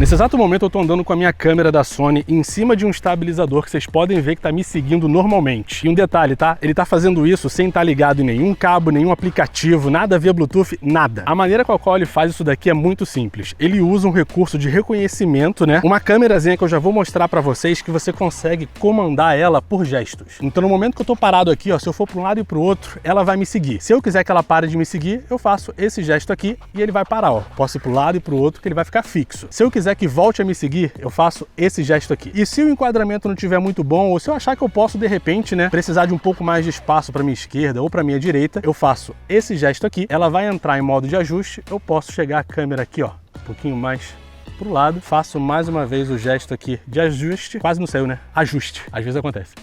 Nesse exato momento eu tô andando com a minha câmera da Sony em cima de um estabilizador que vocês podem ver que tá me seguindo normalmente. E um detalhe, tá? Ele tá fazendo isso sem estar ligado em nenhum cabo, nenhum aplicativo, nada via Bluetooth, nada. A maneira com a qual ele faz isso daqui é muito simples. Ele usa um recurso de reconhecimento, né? Uma câmerazinha que eu já vou mostrar pra vocês que você consegue comandar ela por gestos. Então no momento que eu tô parado aqui, ó, se eu for para um lado e pro outro, ela vai me seguir. Se eu quiser que ela pare de me seguir, eu faço esse gesto aqui e ele vai parar, ó. Posso ir pro lado e pro outro que ele vai ficar fixo. Se eu quiser que volte a me seguir, eu faço esse gesto aqui. E se o enquadramento não estiver muito bom, ou se eu achar que eu posso, de repente, né, precisar de um pouco mais de espaço para minha esquerda ou para minha direita, eu faço esse gesto aqui, ela vai entrar em modo de ajuste, eu posso chegar a câmera aqui, ó, um pouquinho mais pro lado, faço mais uma vez o gesto aqui de ajuste, quase não saiu, né? Ajuste, às vezes acontece.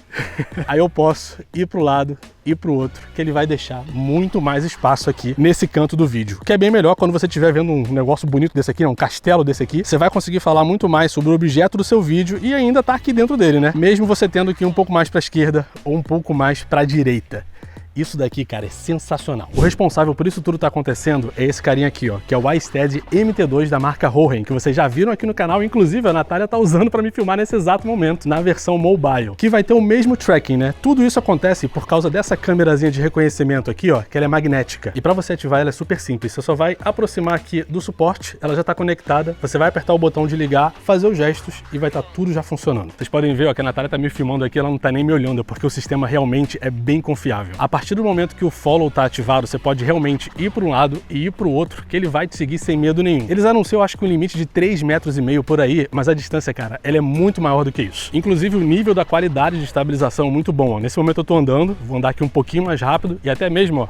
Aí eu posso ir pro lado e pro outro, que ele vai deixar muito mais espaço aqui nesse canto do vídeo, que é bem melhor quando você estiver vendo um negócio bonito desse aqui, um castelo desse aqui, você vai conseguir falar muito mais sobre o objeto do seu vídeo e ainda tá aqui dentro dele, né? Mesmo você tendo que ir um pouco mais para a esquerda ou um pouco mais para a direita. Isso daqui, cara, é sensacional. O responsável por isso tudo tá acontecendo é esse carinha aqui, ó, que é o iSteady MT2 da marca Rohen, que vocês já viram aqui no canal, inclusive a Natália tá usando para me filmar nesse exato momento, na versão mobile, que vai ter o mesmo tracking, né? Tudo isso acontece por causa dessa câmerazinha de reconhecimento aqui, ó, que ela é magnética. E para você ativar ela é super simples, você só vai aproximar aqui do suporte, ela já tá conectada, você vai apertar o botão de ligar, fazer os gestos e vai estar tudo já funcionando. Vocês podem ver, ó, que a Natália tá me filmando aqui, ela não tá nem me olhando, porque o sistema realmente é bem confiável. A partir do momento que o follow tá ativado, você pode realmente ir para um lado e ir para o outro, que ele vai te seguir sem medo nenhum. Eles anunciam, acho que um limite de 3,5 metros por aí, mas a distância, cara, ela é muito maior do que isso. Inclusive o nível da qualidade de estabilização é muito bom, ó. Nesse momento eu tô andando, vou andar aqui um pouquinho mais rápido e até mesmo, ó,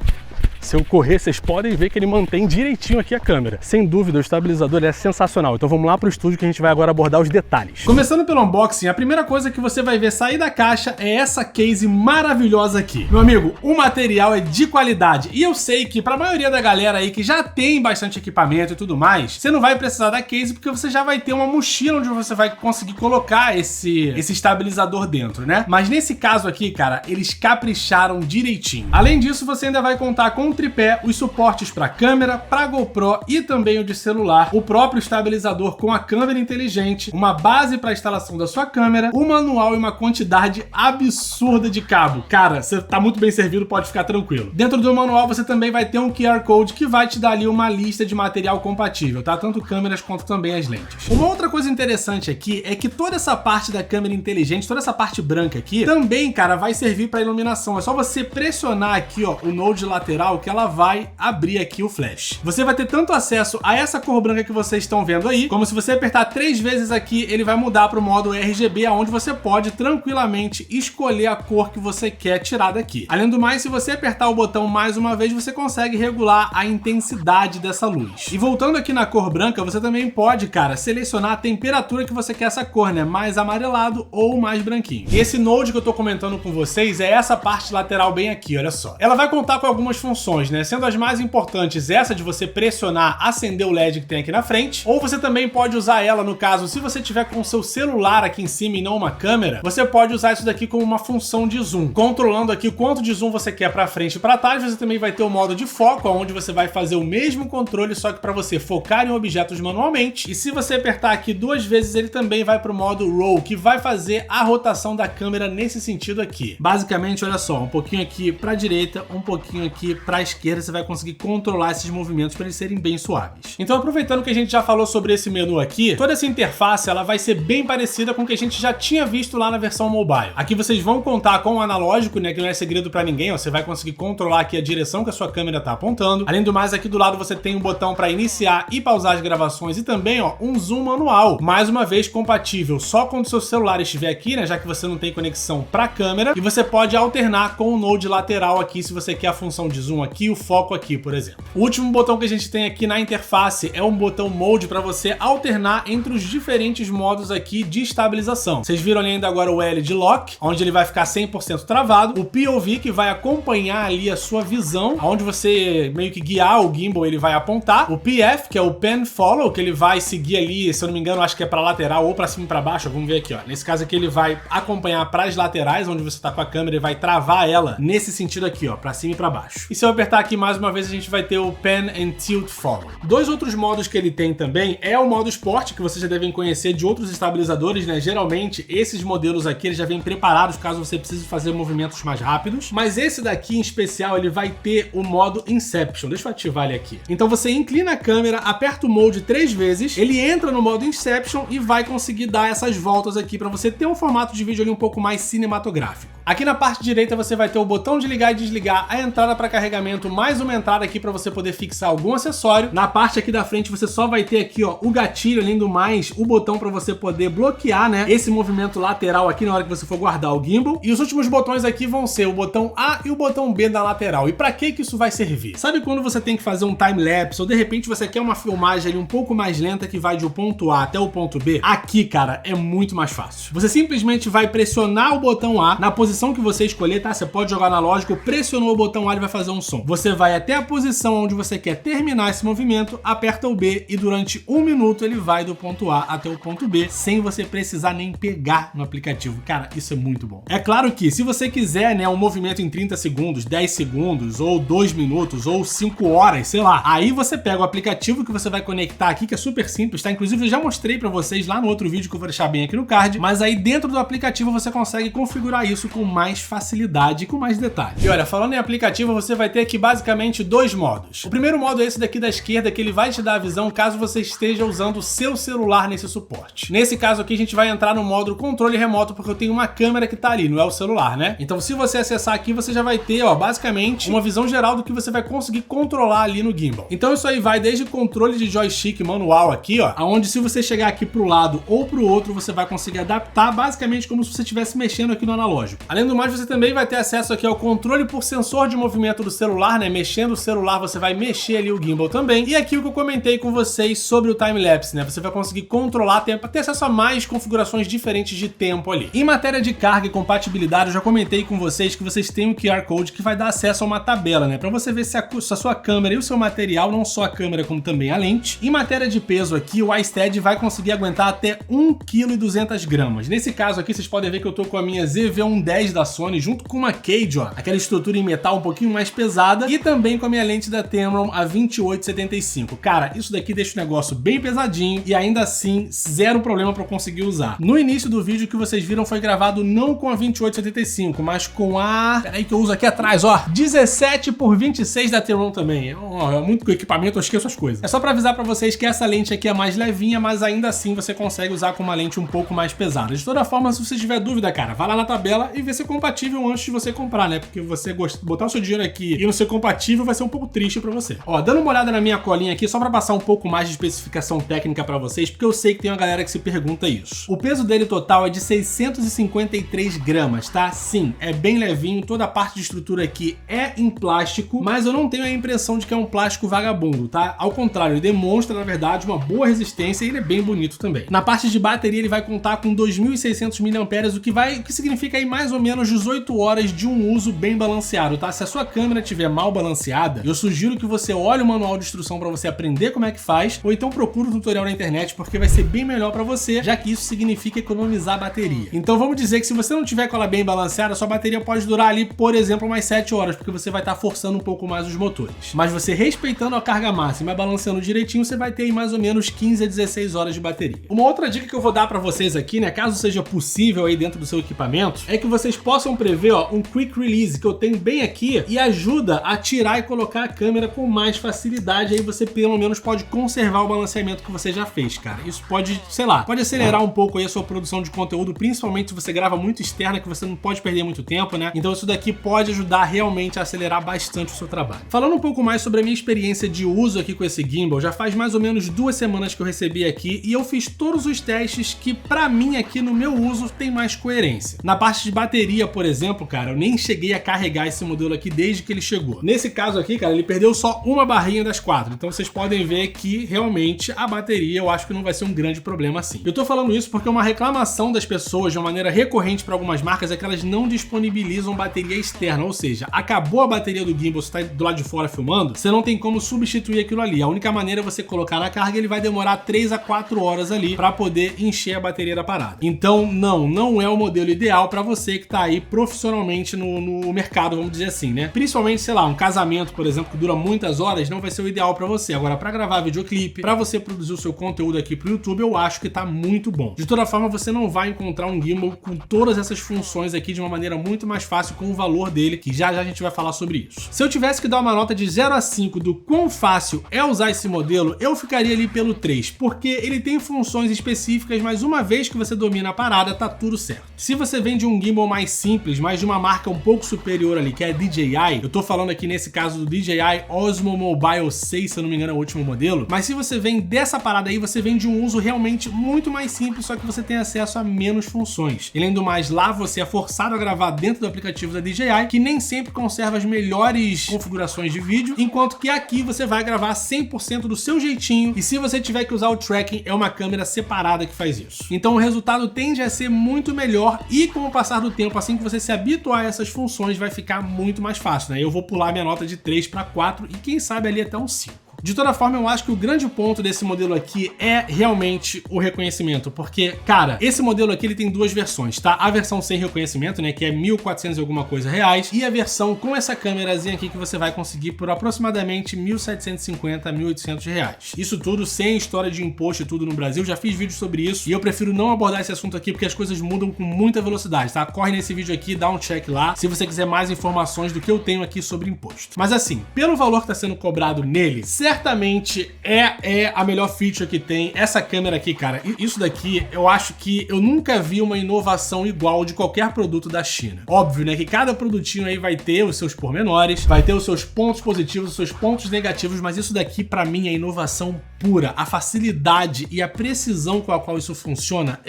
se eu correr, vocês podem ver que ele mantém direitinho aqui a câmera. Sem dúvida, o estabilizador é sensacional. Então vamos lá pro estúdio que a gente vai agora abordar os detalhes. Começando pelo unboxing, a primeira coisa que você vai ver sair da caixa é essa case maravilhosa aqui. Meu amigo, o material é de qualidade. E eu sei que pra maioria da galera aí que já tem bastante equipamento e tudo mais, você não vai precisar da case porque você já vai ter uma mochila onde você vai conseguir colocar esse estabilizador dentro, né? Mas nesse caso aqui, cara, eles capricharam direitinho. Além disso, você ainda vai contar com um tripé, os suportes para câmera, para GoPro e também o de celular, o próprio estabilizador com a câmera inteligente, uma base para instalação da sua câmera, um manual e uma quantidade absurda de cabo. Cara, você tá muito bem servido, pode ficar tranquilo. Dentro do manual você também vai ter um QR Code que vai te dar ali uma lista de material compatível, tá? Tanto câmeras quanto também as lentes. Uma outra coisa interessante aqui é que toda essa parte da câmera inteligente, toda essa parte branca aqui, também, cara, vai servir para iluminação. É só você pressionar aqui, ó, o node lateral que ela vai abrir aqui o flash. Você vai ter tanto acesso a essa cor branca que vocês estão vendo aí, como se você apertar 3 vezes aqui, ele vai mudar para o modo RGB, onde você pode tranquilamente escolher a cor que você quer tirar daqui. Além do mais, se você apertar o botão mais uma vez, você consegue regular a intensidade dessa luz. E voltando aqui na cor branca, você também pode, cara, selecionar a temperatura que você quer essa cor, né? Mais amarelado ou mais branquinho. E esse node que eu tô comentando com vocês é essa parte lateral bem aqui, olha só. Ela vai contar com algumas funções, né? Sendo as mais importantes essa de você pressionar, acender o LED que tem aqui na frente, ou você também pode usar ela, no caso, se você tiver com o seu celular aqui em cima e não uma câmera, você pode usar isso daqui como uma função de zoom, controlando aqui o quanto de zoom você quer para frente e para trás. Você também vai ter o modo de foco, onde você vai fazer o mesmo controle, só que para você focar em objetos manualmente. E se você apertar aqui 2 vezes, ele também vai para o modo roll, que vai fazer a rotação da câmera nesse sentido aqui. Basicamente, olha só, um pouquinho aqui para a direita, um pouquinho aqui para a esquerda, você vai conseguir controlar esses movimentos para eles serem bem suaves. Então, aproveitando que a gente já falou sobre esse menu aqui, toda essa interface ela vai ser bem parecida com o que a gente já tinha visto lá na versão mobile. Aqui vocês vão contar com o analógico, né, que não é segredo para ninguém, ó, você vai conseguir controlar aqui a direção que a sua câmera está apontando. Além do mais, aqui do lado você tem um botão para iniciar e pausar as gravações e também, ó, um zoom manual. Mais uma vez compatível só quando o seu celular estiver aqui, né, já que você não tem conexão para a câmera, e você pode alternar com o node lateral aqui se você quer a função de zoom aqui, o foco aqui, por exemplo. O último botão que a gente tem aqui na interface é um botão Mode para você alternar entre os diferentes modos aqui de estabilização. Vocês viram ali ainda agora o L de Lock, onde ele vai ficar 100% travado, o POV, que vai acompanhar ali a sua visão, onde você meio que guiar o gimbal, ele vai apontar, o PF, que é o Pen Follow, que ele vai seguir ali, se eu não me engano, acho que é para lateral ou para cima e para baixo, vamos ver aqui, ó. Nesse caso aqui ele vai acompanhar para as laterais, onde você tá com a câmera e vai travar ela nesse sentido aqui, ó, para cima e para baixo. E se eu apertar aqui mais uma vez, a gente vai ter o Pan and Tilt Forward. Dois outros modos que ele tem também é o modo Sport, que vocês já devem conhecer de outros estabilizadores, né? Geralmente, esses modelos aqui, eles já vêm preparados caso você precise fazer movimentos mais rápidos. Mas esse daqui, em especial, ele vai ter o modo Inception. Deixa eu ativar ele aqui. Então você inclina a câmera, aperta o mode 3 vezes, ele entra no modo Inception e vai conseguir dar essas voltas aqui para você ter um formato de vídeo ali um pouco mais cinematográfico. Aqui na parte direita você vai ter o botão de ligar e desligar, a entrada para carregamento, mais uma entrada aqui para você poder fixar algum acessório. Na parte aqui da frente você só vai ter aqui, ó, o gatilho, além do mais, o botão para você poder bloquear, né, esse movimento lateral aqui na hora que você for guardar o gimbal. E os últimos botões aqui vão ser o botão A e o botão B da lateral. E para que isso vai servir? Sabe quando você tem que fazer um time-lapse ou de repente você quer uma filmagem ali um pouco mais lenta que vai do ponto A até o ponto B? Aqui, cara, é muito mais fácil. Você simplesmente vai pressionar o botão A na posição que você escolher, tá? Você pode jogar analógico, pressionou o botão A, ele vai fazer um som. Você vai até a posição onde você quer terminar esse movimento, aperta o B e durante 1 minuto ele vai do ponto A até o ponto B, sem você precisar nem pegar no aplicativo. Cara, isso é muito bom. É claro que se você quiser, né, um movimento em 30 segundos, 10 segundos, ou 2 minutos, ou 5 horas, sei lá, aí você pega o aplicativo que você vai conectar aqui, que é super simples, tá? Inclusive eu já mostrei pra vocês lá no outro vídeo que eu vou deixar bem aqui no card, mas aí dentro do aplicativo você consegue configurar isso com mais facilidade e com mais detalhes. E olha, falando em aplicativo, você vai ter aqui basicamente 2 modos. O primeiro modo é esse daqui da esquerda, que ele vai te dar a visão caso você esteja usando o seu celular nesse suporte. Nesse caso aqui, a gente vai entrar no modo controle remoto, porque eu tenho uma câmera que tá ali, não é o celular, né? Então, se você acessar aqui, você já vai ter, ó, basicamente uma visão geral do que você vai conseguir controlar ali no gimbal. Então, isso aí vai desde controle de joystick manual aqui, ó, aonde se você chegar aqui pro lado ou pro outro, você vai conseguir adaptar basicamente como se você estivesse mexendo aqui no analógico. Além do mais, você também vai ter acesso aqui ao controle por sensor de movimento do celular, né? Mexendo o celular, você vai mexer ali o gimbal também. E aqui o que eu comentei com vocês sobre o time-lapse, né? Você vai conseguir controlar tempo, ter acesso a mais configurações diferentes de tempo ali. Em matéria de carga e compatibilidade, eu já comentei com vocês que vocês têm um QR Code que vai dar acesso a uma tabela, né? Pra você ver se a sua câmera e o seu material, não só a câmera como também a lente. Em matéria de peso aqui, o iSteady vai conseguir aguentar até 1,2 kg. Nesse caso aqui, vocês podem ver que eu tô com a minha ZV-110 da Sony, junto com uma Cage, ó, aquela estrutura em metal um pouquinho mais pesada, e também com a minha lente da Tamron, a 28-75. Cara, isso daqui deixa o negócio bem pesadinho e ainda assim, zero problema pra eu conseguir usar. No início do vídeo que vocês viram foi gravado não com a 28-75, mas com a... Peraí que eu uso aqui atrás, ó, 17x26 da Tamron também. É muito equipamento, eu esqueço as coisas. É só pra avisar pra vocês que essa lente aqui é mais levinha, mas ainda assim você consegue usar com uma lente um pouco mais pesada. De toda forma, se você tiver dúvida, cara, vai lá na tabela e vê se é compatível antes de você comprar, né? Porque você botar o seu dinheiro aqui e não ser compatível vai ser um pouco triste pra você. Ó, dando uma olhada na minha colinha aqui, só pra passar um pouco mais de especificação técnica pra vocês, porque eu sei que tem uma galera que se pergunta isso. O peso dele total é de 653 gramas, tá? Sim, é bem levinho, toda a parte de estrutura aqui é em plástico, mas eu não tenho a impressão de que é um plástico vagabundo, tá? Ao contrário, ele demonstra, na verdade, uma boa resistência e ele é bem bonito também. Na parte de bateria, ele vai contar com 2.600 mAh, o que significa aí mais ou menos 18 horas de um uso bem balanceado, tá? Se a sua câmera estiver mal balanceada, eu sugiro que você olhe o manual de instrução para você aprender como é que faz, ou então procure um tutorial na internet, porque vai ser bem melhor para você, já que isso significa economizar bateria. Então vamos dizer que se você não tiver com ela bem balanceada, sua bateria pode durar ali, por exemplo, mais 7 horas, porque você vai estar forçando um pouco mais os motores. Mas você respeitando a carga máxima e balanceando direitinho, você vai ter aí mais ou menos 15 a 16 horas de bateria. Uma outra dica que eu vou dar para vocês aqui, né, caso seja possível aí dentro do seu equipamento, é que vocês possam prever, ó, um quick release que eu tenho bem aqui e ajuda a tirar e colocar a câmera com mais facilidade. Aí você pelo menos pode conservar o balanceamento que você já fez, cara. Isso pode, sei lá, pode acelerar um pouco aí a sua produção de conteúdo, principalmente se você grava muito externa, que você não pode perder muito tempo, né? Então isso daqui pode ajudar realmente a acelerar bastante o seu trabalho. Falando um pouco mais sobre a minha experiência de uso aqui com esse gimbal, já faz mais ou menos 2 semanas que eu recebi aqui e eu fiz todos os testes que pra mim aqui no meu uso tem mais coerência. Na parte de bateria, por exemplo, cara, eu nem cheguei a carregar esse modelo aqui desde que ele chegou. Nesse caso aqui, cara, ele perdeu só uma barrinha das 4, então vocês podem ver que realmente a bateria eu acho que não vai ser um grande problema assim. Eu tô falando isso porque uma reclamação das pessoas de uma maneira recorrente para algumas marcas é que elas não disponibilizam bateria externa, ou seja, acabou a bateria do gimbal, você tá do lado de fora filmando, você não tem como substituir aquilo ali. A única maneira é você colocar na carga, ele vai demorar 3 a 4 horas ali para poder encher a bateria da parada. Então não é o modelo ideal para você que tá aí profissionalmente no mercado, vamos dizer assim, né? Principalmente, sei lá, um casamento, por exemplo, que dura muitas horas, não vai ser o ideal pra você. Agora, pra gravar videoclipe, pra você produzir o seu conteúdo aqui pro YouTube, eu acho que tá muito bom. De toda forma, você não vai encontrar um gimbal com todas essas funções aqui de uma maneira muito mais fácil com o valor dele, que já a gente vai falar sobre isso. Se eu tivesse que dar uma nota de 0 a 5 do quão fácil é usar esse modelo, eu ficaria ali pelo 3, porque ele tem funções específicas, mas uma vez que você domina a parada, tá tudo certo. Se você vem de um gimbal mais simples, mas de uma marca um pouco superior ali, que é a DJI, eu tô falando aqui nesse caso do DJI Osmo Mobile 6, se eu não me engano é o último modelo, mas se você vem dessa parada aí, você vem de um uso realmente muito mais simples, só que você tem acesso a menos funções. E além do mais, lá você é forçado a gravar dentro do aplicativo da DJI, que nem sempre conserva as melhores configurações de vídeo, enquanto que aqui você vai gravar 100% do seu jeitinho, e se você tiver que usar o tracking, é uma câmera separada que faz isso. Então o resultado tende a ser muito melhor, e com o passar do tempo, assim que você se habituar a essas funções, vai ficar muito mais fácil, né? Eu vou pular minha nota de 3 para 4 e quem sabe ali até um 5. De toda forma, eu acho que o grande ponto desse modelo aqui é realmente o reconhecimento, porque, cara, esse modelo aqui ele tem duas versões, tá? A versão sem reconhecimento, né, que é 1.400 e alguma coisa reais, e a versão com essa câmerazinha aqui que você vai conseguir por aproximadamente 1.750 a 1.800 reais. Isso tudo sem história de imposto e tudo no Brasil, já fiz vídeo sobre isso, e eu prefiro não abordar esse assunto aqui porque as coisas mudam com muita velocidade, tá? Corre nesse vídeo aqui, dá um check lá, se você quiser mais informações do que eu tenho aqui sobre imposto. Mas assim, pelo valor que tá sendo cobrado nele, certamente é a melhor feature que tem. Essa câmera aqui, cara, isso daqui, eu acho que eu nunca vi uma inovação igual de qualquer produto da China. Óbvio, né, que cada produtinho aí vai ter os seus pormenores, vai ter os seus pontos positivos, os seus pontos negativos, mas isso daqui, pra mim, é inovação pura. A facilidade e a precisão com a qual isso funciona,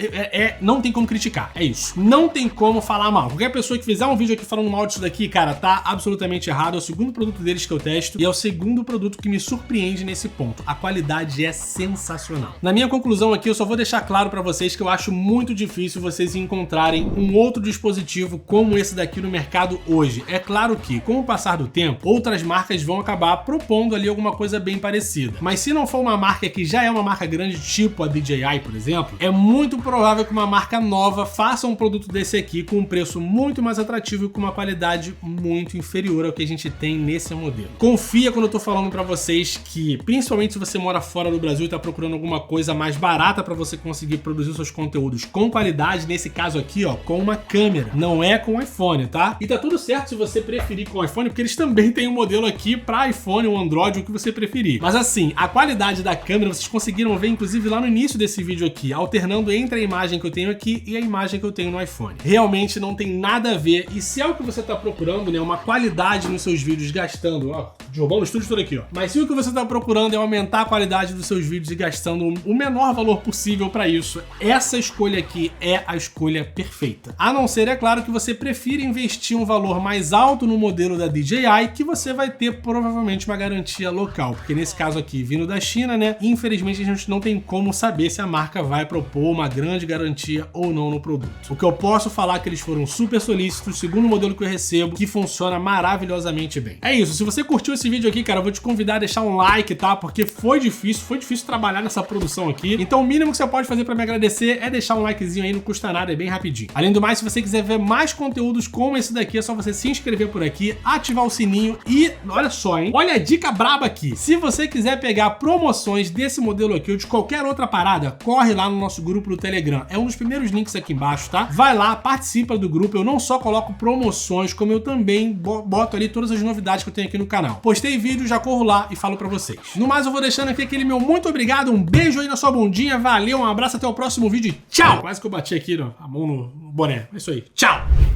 não tem como criticar, é isso. Não tem como falar mal. Qualquer pessoa que fizer um vídeo aqui falando mal disso daqui, cara, tá absolutamente errado. É o segundo produto deles que eu testo e é o segundo produto que me surpreende nesse ponto. A qualidade é sensacional. Na minha conclusão aqui, eu só vou deixar claro pra vocês que eu acho muito difícil vocês encontrarem um outro dispositivo como esse daqui no mercado hoje. É claro que, com o passar do tempo, outras marcas vão acabar propondo ali alguma coisa bem parecida. Mas se não for uma marca que já é uma marca grande, tipo a DJI, por exemplo, é muito provável que uma marca nova faça um produto desse aqui com um preço muito mais atrativo e com uma qualidade muito inferior ao que a gente tem nesse modelo. Confia quando eu tô falando pra vocês que, principalmente se você mora fora do Brasil e tá procurando alguma coisa mais barata pra você conseguir produzir seus conteúdos com qualidade, nesse caso aqui, ó, com uma câmera, não é com iPhone, tá? E tá tudo certo se você preferir com iPhone, porque eles também têm um modelo aqui pra iPhone ou Android, o que você preferir. Mas assim, a qualidade da câmera, vocês conseguiram ver, inclusive, lá no início desse vídeo aqui, alternando entre a imagem que eu tenho aqui e a imagem que eu tenho no iPhone. Realmente não tem nada a ver, e se é o que você tá procurando, né, uma qualidade nos seus vídeos gastando, ó, derrubando o estúdio todo aqui, ó. Mas se o que você tá procurando é aumentar a qualidade dos seus vídeos e gastando o menor valor possível pra isso, essa escolha aqui é a escolha perfeita. A não ser, é claro, que você prefira investir um valor mais alto no modelo da DJI, que você vai ter provavelmente uma garantia local, porque nesse caso aqui, vindo da China, né, infelizmente a gente não tem como saber se a marca vai propor uma grande garantia ou não no produto. O que eu posso falar é que eles foram super solícitos, segundo o modelo que eu recebo, que funciona maravilhosamente bem. É isso, se você curtiu esse vídeo aqui, cara, eu vou te convidar a deixar um like, tá? Porque foi difícil trabalhar nessa produção aqui. Então o mínimo que você pode fazer pra me agradecer é deixar um likezinho aí, não custa nada, é bem rapidinho. Além do mais, se você quiser ver mais conteúdos como esse daqui, é só você se inscrever por aqui, ativar o sininho e, olha só, hein? Olha a dica braba aqui. Se você quiser pegar promoções desse modelo aqui ou de qualquer outra parada, corre lá no nosso grupo do Telegram. É um dos primeiros links aqui embaixo, tá? Vai lá, participa do grupo. Eu não só coloco promoções, como eu também boto ali todas as novidades que eu tenho aqui no canal. Postei vídeo, já corro lá e falo pra vocês. No mais, eu vou deixando aqui aquele meu muito obrigado, um beijo aí na sua bundinha, valeu, um abraço, até o próximo vídeo e tchau! Quase que eu bati aqui, ó, a mão no boné. É isso aí. Tchau!